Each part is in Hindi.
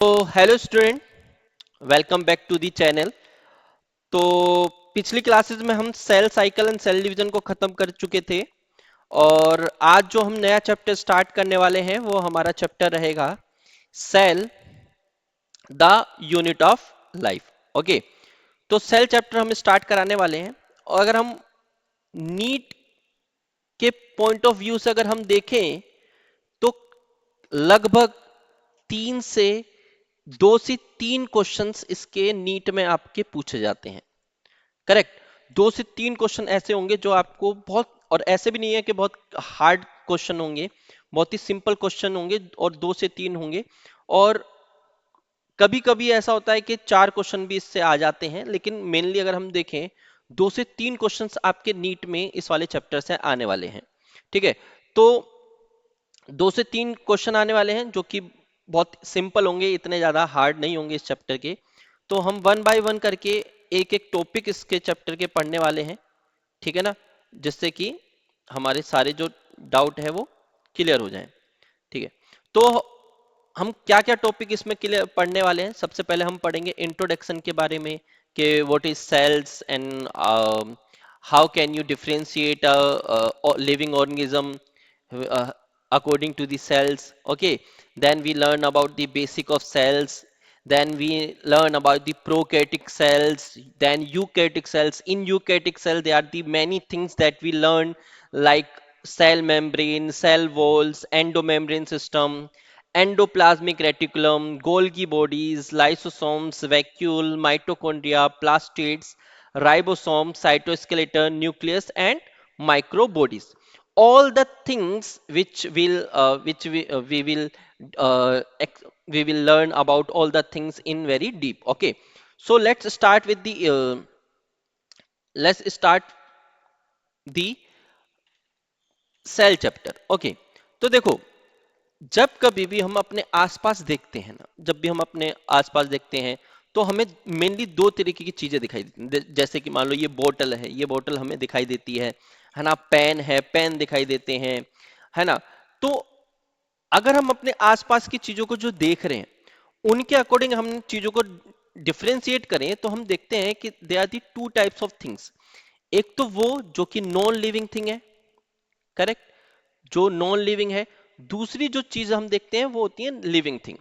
तो hello student, welcome back to the channel. तो पिछली क्लासेस में हम cell cycle and cell division को खत्म कर चुके थे और आज जो हम नया चैप्टर स्टार्ट करने वाले हैं वो हमारा चैप्टर रहेगा cell the unit of life. Okay, तो सेल चैप्टर हम स्टार्ट कराने वाले हैं और अगर हम नीट के पॉइंट ऑफ व्यू से अगर हम देखें तो लगभग 2 से 3 क्वेश्चंस इसके नीट में आपके पूछे जाते हैं। करेक्ट, 2 से 3 क्वेश्चन ऐसे होंगे जो आपको बहुत, और ऐसे भी नहीं है कि बहुत हार्ड क्वेश्चन होंगे, बहुत ही सिंपल क्वेश्चन होंगे और 2 से 3 होंगे। और कभी कभी ऐसा होता है कि 4 क्वेश्चन भी इससे आ जाते हैं, लेकिन मेनली अगर हम देखें 2 से 3 क्वेश्चंस आपके नीट में इस वाले चैप्टर से आने वाले हैं। ठीक है, तो 2 से 3 क्वेश्चन आने वाले हैं जो कि बहुत सिंपल होंगे, इतने ज्यादा हार्ड नहीं होंगे इस चैप्टर के। तो हम वन बाय वन करके एक एक टॉपिक इसके चैप्टर के पढ़ने वाले हैं, ठीक है ना, जिससे कि हमारे सारे जो डाउट है वो क्लियर हो जाएं। ठीक है, तो हम क्या क्या टॉपिक इसमें क्लियर पढ़ने वाले हैं। सबसे पहले हम पढ़ेंगे इंट्रोडक्शन के बारे में कि what is cells and how can you differentiate living organism according to the cells. Okay, then we learn about the basic of cells, then we learn about the prokaryotic cells, then eukaryotic cells. In eukaryotic cell there are the many things that we learn, like cell membrane, cell walls, endomembrane system, endoplasmic reticulum, Golgi bodies, lysosomes, vacuole, mitochondria, plastids, ribosome, cytoskeleton, nucleus, and microbodies. All the things uh, ex- we will learn about all the things in very deep. Okay, so let's start the cell चैप्टर। ओके, तो देखो, जब कभी भी हम अपने आसपास देखते हैं ना, जब भी हम अपने आसपास देखते हैं तो हमें मेनली 2 तरीके की चीजें दिखाई देती हैं। जैसे कि मान लो ये बोतल है, ये बोतल हमें दिखाई देती है ना, पेन है, पेन दिखाई देते हैं, है ना। तो अगर हम अपने आसपास की चीजों को जो देख रहे हैं उनके अकॉर्डिंग हम चीजों को डिफरेंशिएट करें तो हम देखते हैं कि they are the 2 types of things. एक तो वो जो कि नॉन लिविंग थिंग है, करेक्ट, जो नॉन लिविंग है। दूसरी जो चीज हम देखते हैं वो होती है लिविंग थिंग।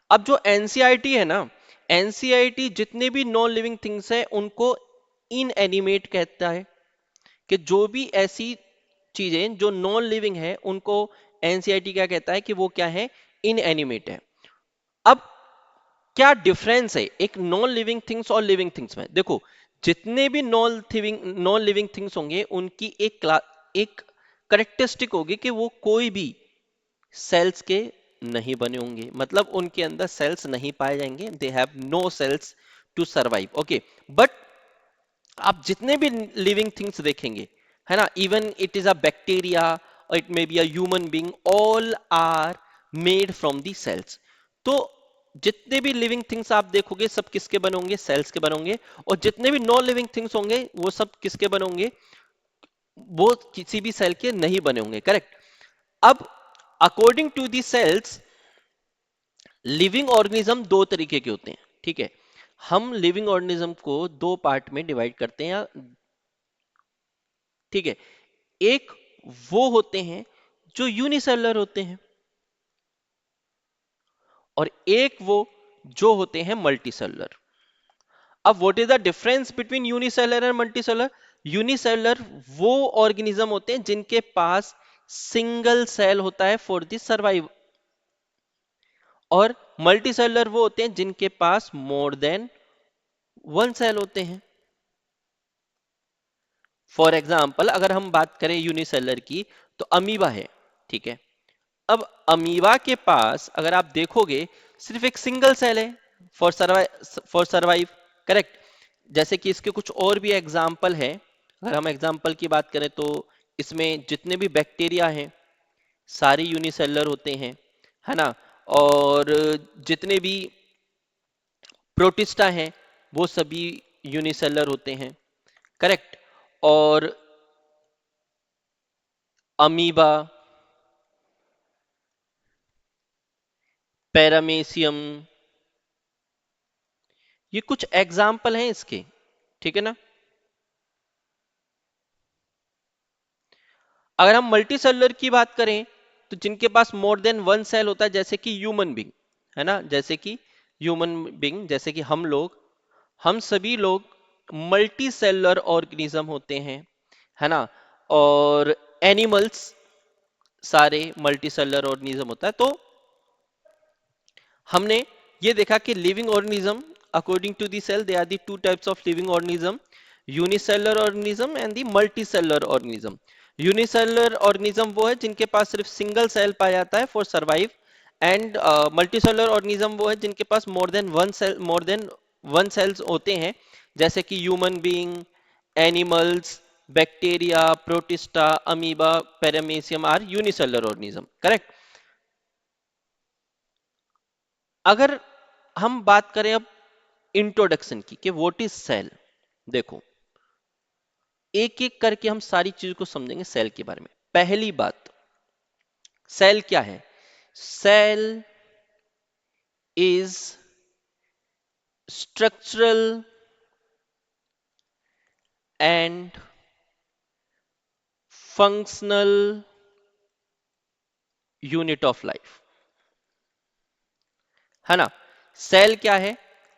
अब जो एनसीईआरटी है ना, एनसीईआरटी जितने भी नॉन लिविंग थिंग्स है उनको इनएनिमेट कहता है, कि जो भी ऐसी चीजें जो नॉन लिविंग है उनको एनसीईआरटी क्या कहता है कि वो क्या है, इनएनिमेट है। अब क्या डिफरेंस है एक नॉन लिविंग थिंग्स और लिविंग थिंग्स में? देखो, जितने भी नॉन लिविंग थिंग्स होंगे उनकी एक करेक्टरिस्टिक होगी कि वो कोई भी सेल्स के नहीं बने होंगे, मतलब उनके अंदर सेल्स नहीं पाए जाएंगे, they have no cells to survive. Okay, but आप जितने भी लिविंग थिंग्स देखेंगे, है ना, even it is a bacteria और it may be a human being, all are made from the cells. तो जितने भी लिविंग थिंग्स आप देखोगे सब किसके बने होंगे, सेल्स के बने होंगे। और जितने भी नॉन लिविंग थिंग्स होंगे वो सब किसके बने होंगे, वो किसी भी सेल के नहीं बने होंगे। करेक्ट। अब according to the cells, living organism 2 तरीके के होते हैं। ठीक है, हम लिविंग ऑर्गेनिज्म को 2 पार्ट में डिवाइड करते हैं। ठीक है, एक वो होते हैं जो यूनिसेलुलर होते हैं और एक वो जो होते हैं मल्टीसेलुलर। अब what is the difference between unicellular and multicellular? Unicellular वो ऑर्गेनिज्म होते हैं जिनके पास सिंगल सेल होता है फॉर द सर्वाइव, और मल्टीसेलुलर वो होते हैं जिनके पास मोर देन वन सेल होते हैं। फॉर एग्जाम्पल अगर हम बात करें यूनिसेलुलर की तो अमीबा है। ठीक है, अब अमीबा के पास अगर आप देखोगे सिर्फ एक सिंगल सेल है फॉर सरवाइव। करेक्ट। जैसे कि इसके कुछ और भी एग्जाम्पल है, अगर हम एग्जाम्पल की बात करें तो इसमें जितने भी बैक्टीरिया हैं सारे यूनिसेलुलर होते हैं, है ना। और जितने भी प्रोटिस्टा हैं वो सभी यूनिसेलुलर होते हैं। करेक्ट। और अमीबा, पैरामेसियम, ये कुछ एग्जाम्पल हैं इसके, ठीक है ना। अगर हम मल्टी सेलुलर की बात करें तो जिनके पास मोर देन वन सेल होता है, जैसे कि ह्यूमन बींग, है ना, जैसे कि ह्यूमन बींग, जैसे कि हम लोग, हम सभी लोग मल्टी सेलुलर ऑर्गेनिज्म होते हैं, है ना। और एनिमल्स सारे मल्टी सेलुलर ऑर्गेनिज्म होता है। तो हमने ये देखा कि living organism according to the cell they are the two types of living organism, unicellular organism and the multi cellular organism. Unicellular organism वो है जिनके पास सिर्फ सिंगल सेल पाया जाता है for survive, and multi cellular organism वो है जिनके पास मोर देन वन सेल्स होते हैं, जैसे कि human being, animals, bacteria, protista, amoeba, paramecium are unicellular organism, correct. अगर हम बात करें अब इंट्रोडक्शन की कि व्हाट इज सेल, देखो एक एक करके हम सारी चीजों को समझेंगे सेल के बारे में। पहली बात, सेल क्या है? Cell is structural and functional unit of life, है ना। सेल क्या है?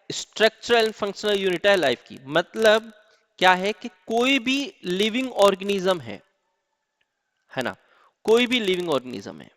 स्ट्रक्चरल एंड फंक्शनल यूनिट है लाइफ की। मतलब क्या है कि कोई भी लिविंग ऑर्गेनिज्म है ना, कोई भी लिविंग ऑर्गेनिज्म है,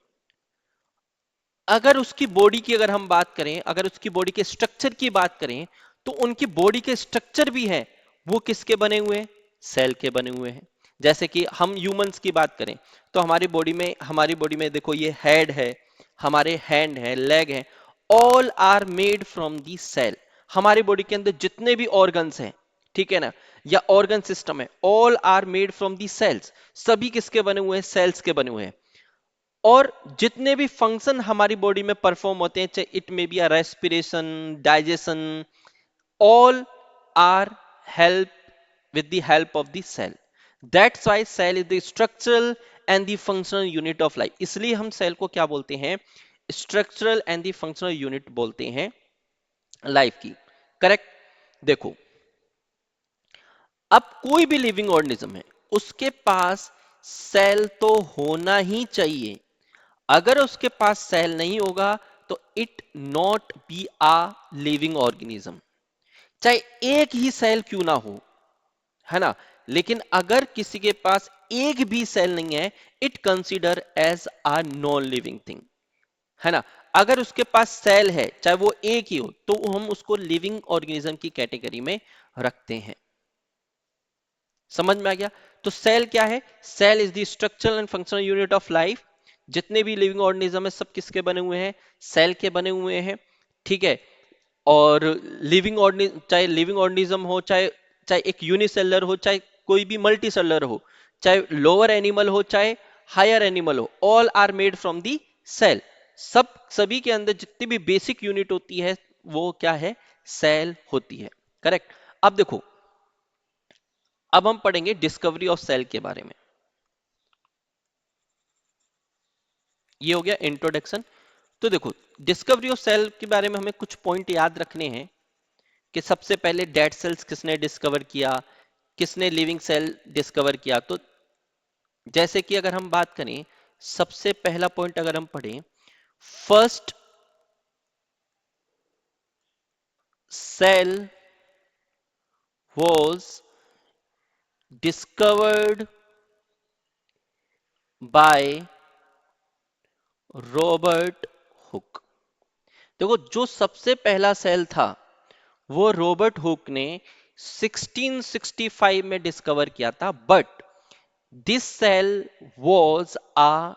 अगर उसकी बॉडी की अगर हम बात करें, अगर उसकी बॉडी के स्ट्रक्चर की बात करें, तो उनकी बॉडी के स्ट्रक्चर भी है वो किसके बने हुए हैं? सेल के बने हुए हैं। जैसे कि हम ह्यूमंस की बात करें तो हमारी बॉडी में देखो ये हेड है, हमारे हैंड है, लेग है, all are made from the cell. हमारी बॉडी के अंदर जितने भी ऑर्गन्स हैं, ठीक है ना, या ऑर्गन सिस्टम है, all are made from the cells. सभी किसके बने हुए हैं? सेल्स के बने हुए हैं। और जितने भी फंक्शन हमारी बॉडी में परफॉर्म होते हैं, चाहे it may be a respiration, digestion, all are help with the help of the cell. That's why cell is the structural and the functional unit of life. इसलिए हम सेल को क्या बोलते हैं? Structural and the functional unit बोलते हैं लाइफ की, करेक्ट। देखो अब कोई भी लिविंग ऑर्गेनिज्म है, उसके पास सेल तो होना ही चाहिए। अगर उसके पास सेल नहीं होगा तो it not be a living organism. चाहे एक ही सेल क्यों ना हो, है ना, लेकिन अगर किसी के पास एक भी सेल नहीं है, it consider as a non living thing, है ना। अगर उसके पास सेल है, चाहे वो एक ही हो, तो हम उसको लिविंग ऑर्गेनिज्म की कैटेगरी में रखते हैं। समझ में आ गया? तो सेल क्या है? Cell is the structural and functional unit of life. जितने भी लिविंग ऑर्गेनिज्म है सब किसके बने हुए हैं? सेल के बने हुए हैं, ठीक है। और चाहे लिविंग ऑर्गेनिज्म हो, चाहे चाहे एक यूनिसेलर हो, चाहे कोई भी मल्टी सेलर हो, चाहे लोअर एनिमल हो, चाहे हायर एनिमल हो, all are made from the cell. सभी के अंदर जितनी भी बेसिक यूनिट होती है वो क्या है? सेल होती है, करेक्ट। अब देखो, अब हम पढ़ेंगे डिस्कवरी ऑफ सेल के बारे में। ये हो गया इंट्रोडक्शन। तो देखो, डिस्कवरी ऑफ सेल के बारे में हमें कुछ पॉइंट याद रखने हैं कि सबसे पहले डेड सेल्स किसने डिस्कवर किया, किसने लिविंग सेल डिस्कवर किया। तो जैसे कि अगर हम बात करें, सबसे पहला पॉइंट अगर हम पढ़ें, first cell was discovered by Robert Hooke. देखो, जो सबसे पहला सेल था वो रॉबर्ट हुक ने 1665 में डिस्कवर किया था, but this cell was a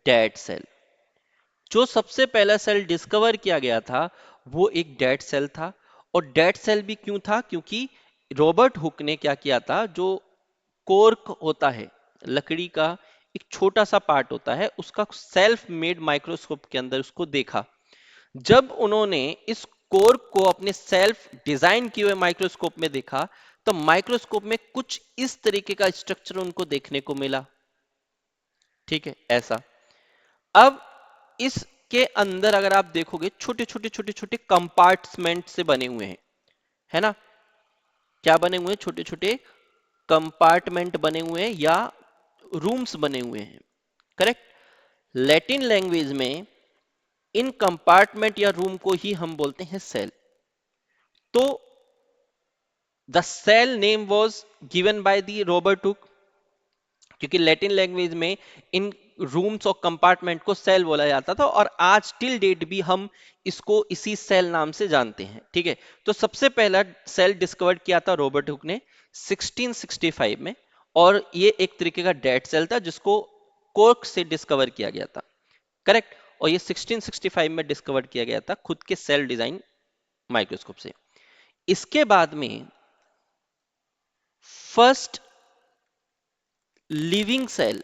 dead cell. जो सबसे पहला सेल डिस्कवर किया गया था वो एक डेड सेल था। और डेड सेल भी क्यों था? क्योंकि रॉबर्ट हुक ने क्या किया था, जो कोर्क होता है लकड़ी का, एक छोटा सा पार्ट होता है उसका, सेल्फ मेड माइक्रोस्कोप के अंदर उसको देखा। जब उन्होंने इस कोर्क को अपने सेल्फ डिजाइन किए हुए माइक्रोस्कोप में देखा, तो माइक्रोस्कोप में कुछ इस तरीके का स्ट्रक्चर उनको देखने को मिला, ठीक है, ऐसा। अब इस इसके अंदर अगर आप देखोगे छोटे छोटे छोटे छोटे कंपार्टमेंट से बने हुए हैं, है ना? क्या बने हुए हैं? छोटे छोटे कंपार्टमेंट बने हुए हैं या रूम्स बने हुए हैं, करेक्ट? लैटिन लैंग्वेज में इन कंपार्टमेंट या रूम को ही हम बोलते हैं सेल। तो the cell name was given by the Robert Hooke, क्योंकि लैटिन लैंग्वेज में इन रूम्स और कंपार्टमेंट को सेल बोला जाता था, और आज टिल डेट भी हम इसको इसी सेल नाम से जानते हैं, ठीक है? तो सबसे पहला सेल डिस्कवर किया था रॉबर्ट हुक ने 1665 में, और ये एक तरीके का डेड सेल था जिसको कोर्क से डिस्कवर किया गया था, करेक्ट? और ये 1665 में डिस्कवर किया गया था खुद के सेल डिजाइन माइक्रोस्कोप से। इसके बाद में first living cell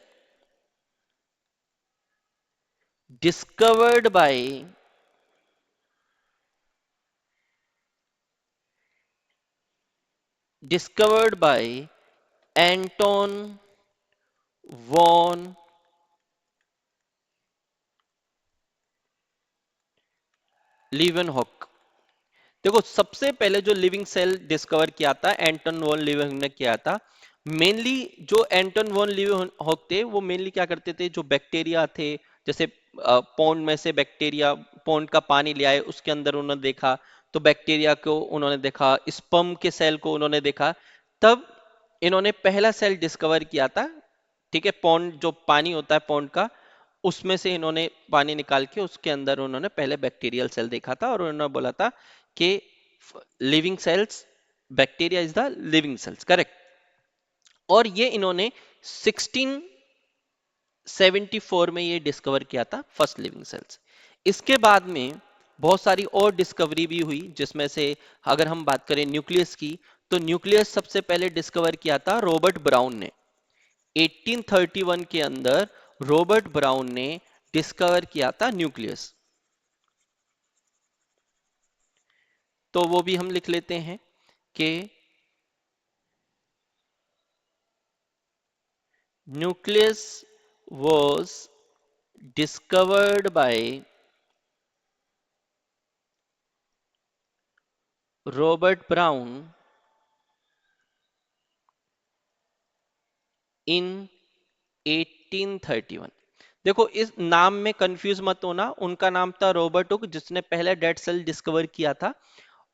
discovered by Anton von Leeuwenhoek। देखो, सबसे पहले जो लिविंग सेल डिस्कवर किया था एंटन वॉन लीवेनहॉक ने किया था। मेनली जो एंटन वॉन लीवेनहॉक थे वो मेनली क्या करते थे, जो बैक्टीरिया थे, जैसे पौंड में से बैक्टीरिया, पौंड का पानी ले आए, उसके अंदर उन्होंने देखा, तो बैक्टीरिया को उन्होंने देखा, स्पर्म के सेल को उन्होंने देखा, तब इन्होंने पहला सेल डिस्कवर किया था, ठीक है? पौंड जो पानी होता है पौंड का, उसमें से इन्होंने पानी निकाल के उसके अंदर उन्होंने पहले बैक्टीरियल सेल देखा था, और उन्होंने बोला था कि living cells, bacteria is the living cells, correct? और ये इन्होंने 1674 में ये डिस्कवर किया था फर्स्ट लिविंग सेल्स। इसके बाद में बहुत सारी और डिस्कवरी भी हुई, जिसमें से अगर हम बात करें न्यूक्लियस की, तो न्यूक्लियस सबसे पहले डिस्कवर किया था रॉबर्ट ब्राउन ने 1831 के अंदर। रॉबर्ट ब्राउन ने डिस्कवर किया था न्यूक्लियस, तो वो भी हम लिख लेते हैं कि nucleus was discovered by Robert brown इन 1831। देखो, इस नाम में कंफ्यूज मत होना, उनका नाम था रॉबर्ट हुक जिसने पहले डेड सेल डिस्कवर किया था,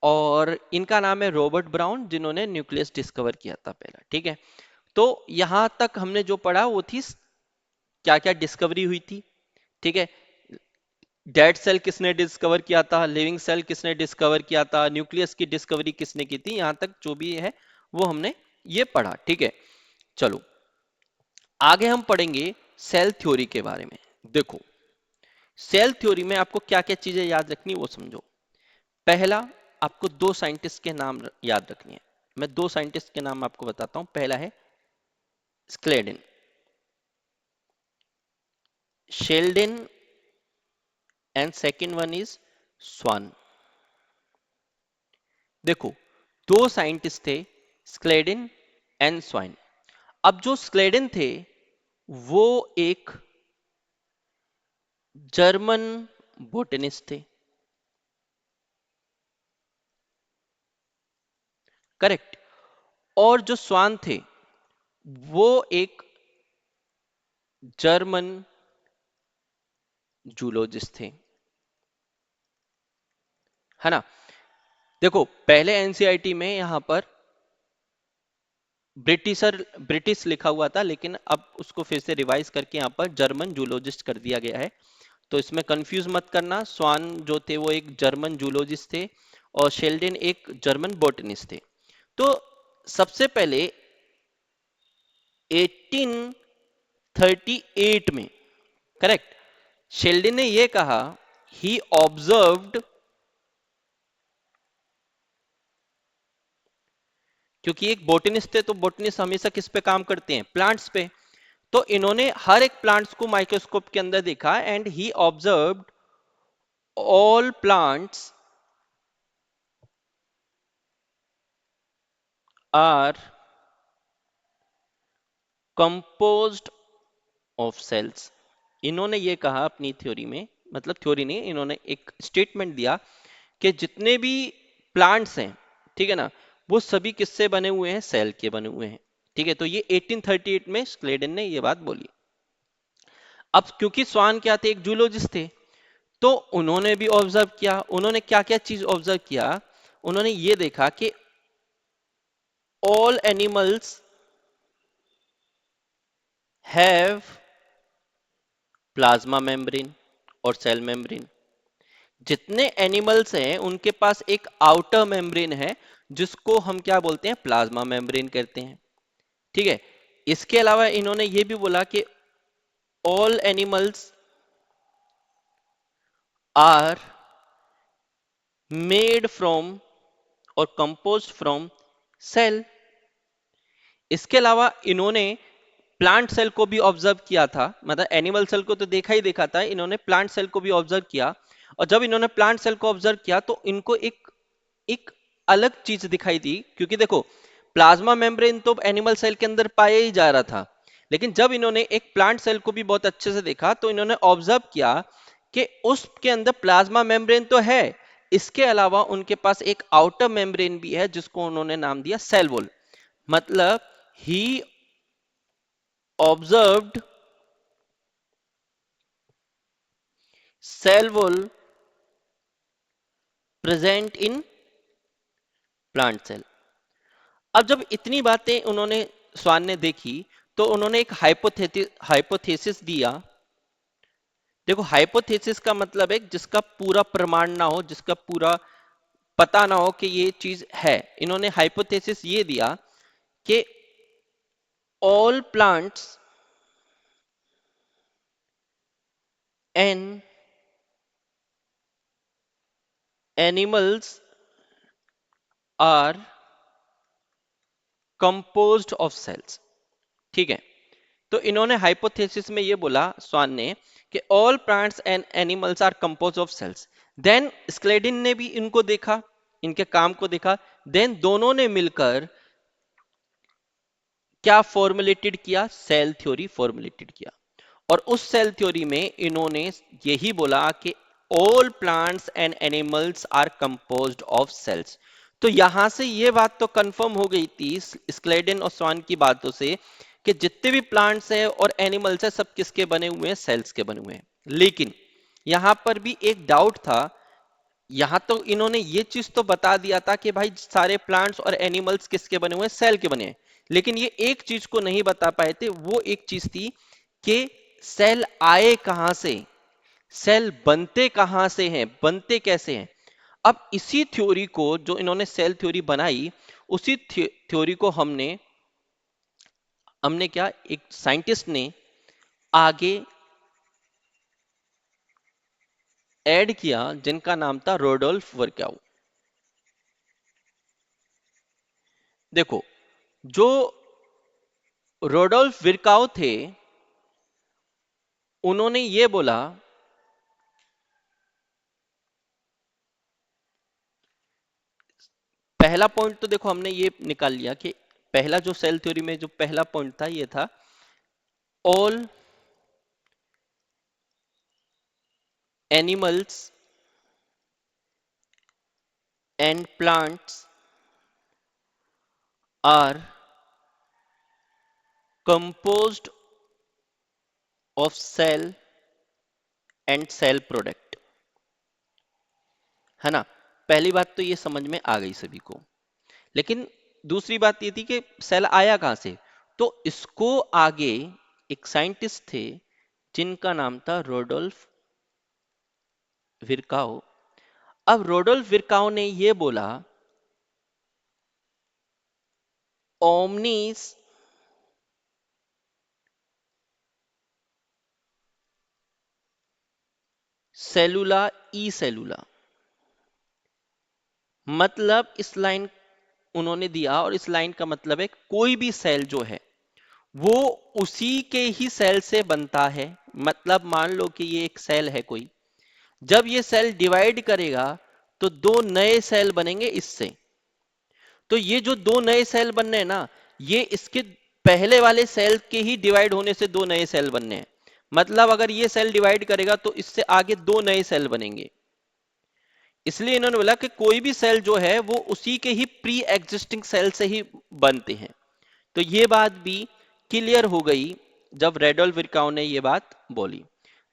और इनका नाम है रॉबर्ट ब्राउन जिन्होंने न्यूक्लियस डिस्कवर किया था पहला, ठीक है? तो यहां तक हमने जो पढ़ा वो थी क्या क्या डिस्कवरी हुई थी, ठीक है? डेड सेल किसने डिस्कवर किया था, लिविंग सेल किसने डिस्कवर किया था, न्यूक्लियस की डिस्कवरी किसने की थी, यहां तक जो भी है वो हमने ये पढ़ा, ठीक है? चलो आगे हम पढ़ेंगे सेल थ्योरी के बारे में। देखो, सेल थ्योरी में आपको क्या क्या चीजें याद रखनी वो समझो। पहला, आपको दो साइंटिस्ट के नाम याद रखनी है। मैं दो साइंटिस्ट के नाम आपको बताता हूं। पहला है Schleiden, Schleiden, and second one is Schwann. देखो, दो साइंटिस्ट थे, स्क्लेडन एंड स्वाइन। अब जो स्क्लेडन थे वो एक जर्मन बोटनिस्ट थे, करेक्ट? और जो स्वान थे वो एक जर्मन जूलॉजिस्ट थे, है ना? देखो, पहले एनसीईआरटी में यहां पर ब्रिटिश लिखा हुआ था, लेकिन अब उसको फिर से रिवाइज करके यहां पर जर्मन जूलॉजिस्ट कर दिया गया है। तो इसमें कंफ्यूज मत करना, स्वान जो थे वो एक जर्मन जूलॉजिस्ट थे, और शेल्डन एक जर्मन बोटनिस्ट थे। तो सबसे पहले 1838 में, करेक्ट, शेल्डन ने यह कहा, ही ऑब्जर्व्ड, क्योंकि एक बोटनिस्ट थे तो बोटनिस्ट हमेशा किस पे काम करते हैं, प्लांट्स पे। तो इन्होंने हर एक प्लांट्स को माइक्रोस्कोप के अंदर देखा, and he observed all plants are composed of cells. इन्होंने ये कहा अपनी थ्योरी में मतलब थ्योरी नहीं, इन्होंने एक स्टेटमेंट दिया कि जितने भी प्लांट्स हैं, ठीक है ना, वो सभी किससे बने हुए हैं, सेल के बने हुए हैं। ठीक है, तो ये 1838 में स्क्लेडन ने ये बात बोली। अब क्योंकि स्वान क्या थे, एक जूलॉजिस्ट थे, तो उन्होंने भी ऑब्जर्व किया। उन्होंने क्या क्या चीज ऑब्जर्व किया, उन्होंने ये देखा कि all animals have plasma membrane और सेल मेम्ब्रेन। जितने एनिमल्स हैं उनके पास एक आउटर मेम्ब्रेन है जिसको हम क्या बोलते हैं, प्लाज्मा मेम्ब्रेन कहते हैं। ठीक है, इसके अलावा इन्होंने ये भी बोला कि all animals are made from और कंपोज्ड फ्रॉम सेल। इसके अलावा इन्होंने प्लांट सेल को भी ऑब्जर्व किया था, मतलब एनिमल सेल को तो देखा ही देखा था, इन्होंने प्लांट सेल को भी ऑब्जर्व किया। और जब इन्होंने प्लांट सेल को ऑब्जर्व किया तो इनको एक एक अलग चीज दिखाई दी, क्योंकि देखो प्लाज्मा मेम्ब्रेन तो एनिमल सेल के अंदर पाया ही जा रहा था, लेकिन जब इन्होंने एक प्लांट सेल को भी बहुत अच्छे से देखा तो इन्होंने ऑब्जर्व किया कि उसके अंदर प्लाज्मा मेम्ब्रेन तो है, इसके अलावा उनके पास एक आउटर मेम्ब्रेन भी है जिसको उन्होंने नाम दिया सेल वॉल। मतलब ही observed cell wall present in plant cell. अब जब इतनी बातें उन्होंने स्वान ने देखी तो उन्होंने एक हाइपोथेसिस दिया। देखो हाइपोथेसिस का मतलब है जिसका पूरा प्रमाण ना हो, जिसका पूरा पता ना हो कि ये चीज है। इन्होंने हाइपोथेसिस ये दिया कि all plants and animals are composed of cells. ठीक है, तो इन्होंने हाइपोथेसिस में ये बोला स्वान ने कि all plants and animals are compose of cells. Then Schleiden ने भी इनको देखा, इनके काम को देखा, देन दोनों ने मिलकर क्या फॉर्मुलेटेड किया, सेल थ्योरी फॉर्मुलेटेड किया। और उस सेल थ्योरी में इन्होंने यही बोला कि all plants and animals are composed of cells. तो यहां से यह बात तो कंफर्म हो गई थी स्क्लेडन और स्वान की बातों से कि जितने भी प्लांट्स हैं और एनिमल्स हैं सब किसके बने हुए हैं, सेल्स के बने हुए हैं। लेकिन यहां पर भी एक डाउट था। यहां तो इन्होंने ये चीज तो बता दिया था कि भाई सारे प्लांट्स और एनिमल्स किसके बने हुए हैं, सेल के बने हैं, लेकिन ये एक चीज को नहीं बता पाए थे। वो एक चीज थी कि सेल आए कहां से, सेल बनते कहां से हैं, बनते कैसे हैं। अब इसी थ्योरी को, जो इन्होंने सेल थ्योरी बनाई, उसी थ्योरी को हमने हमने क्या, एक साइंटिस्ट ने आगे ऐड किया जिनका नाम था रोडोल्फ वर्क्याउ। देखो जो रोडोल्फ विर्काउ थे, उन्होंने ये बोला, पहला पॉइंट तो देखो हमने ये निकाल लिया कि पहला जो सेल थ्योरी में जो पहला पॉइंट था ये था all animals and plants are composed of cell and cell product. है ना, पहली बात तो ये समझ में आ गई सभी को। लेकिन दूसरी बात ये थी कि सेल आया कहां से, तो इसको आगे एक साइंटिस्ट थे जिनका नाम था रोडोल्फ विर्काओ। अब रोडोल्फ विर्काओ ने यह बोला ओमनीस सेलुला ई सेलुला। मतलब इस लाइन उन्होंने दिया, और इस लाइन का मतलब है कोई भी सेल जो है वो उसी के ही सेल से बनता है। मतलब मान लो कि ये एक सेल है कोई, जब ये सेल डिवाइड करेगा तो दो नए सेल बनेंगे इससे। तो ये जो दो नए सेल बनने हैं ना, ये इसके पहले वाले सेल के ही डिवाइड होने से दो नए सेल बनने हैं। मतलब अगर ये सेल डिवाइड करेगा तो इससे आगे दो नए सेल बनेंगे। इसलिए इन्होंने बोला कि कोई भी सेल जो है वो उसी के ही प्री एग्जिस्टिंग सेल से ही बनते हैं। तो ये बात भी क्लियर हो गई जब रेडोल्फ विरकाउ ने ये बात बोली।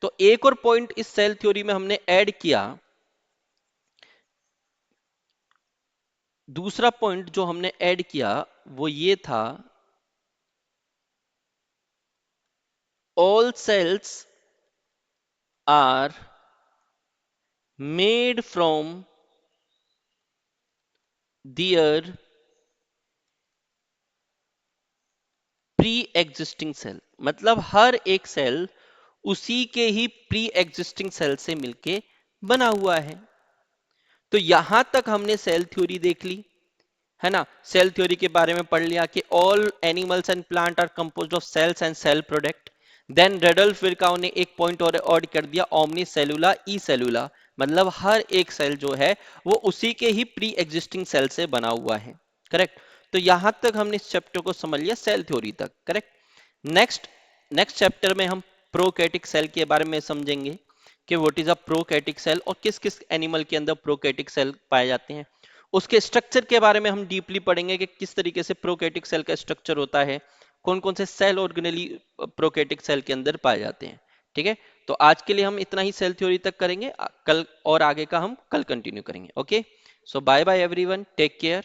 तो एक और पॉइंट इस सेल थ्योरी में हमने ऐड किया, दूसरा पॉइंट जो हमने ऐड किया वो ये था, all cells are made from their pre existing cell. मतलब हर एक सेल उसी के ही प्री एग्जिस्टिंग सेल से मिलके बना हुआ है। तो यहां तक हमने सेल थ्योरी देख ली है ना। सेल थ्योरी के बारे में पढ़ लिया कि all animals and plant are composed of cells and cell product. Then Rudolf Virchow ने एक पॉइंट और ऐड कर दिया, ओमनी सेलुला ई सेलुला, मतलब हर एक सेल जो है वो उसी के ही प्री एग्जिस्टिंग सेल से बना हुआ है। करेक्ट। तो यहां तक हमने इस चैप्टर को समझ लिया, सेल थ्योरी तक। करेक्ट। नेक्स्ट नेक्स्ट चैप्टर में हम प्रोकैरियोटिक सेल के बारे में समझेंगे कि what is a prokaryotic cell और किस किस एनिमल के अंदर प्रोकैरियोटिक सेल पाए जाते हैं। उसके स्ट्रक्चर के बारे में हम डीपली पढ़ेंगे कि किस तरीके से प्रोकैरियोटिक सेल का स्ट्रक्चर होता है, कौन कौन से सेल ऑर्गेनेली प्रोकैरियोटिक सेल के अंदर पाए जाते हैं। ठीक है। तो आज के लिए हम इतना ही सेल थ्योरी तक करेंगे, कल और आगे का हम कल कंटिन्यू करेंगे। Okay, so bye bye everyone, take care.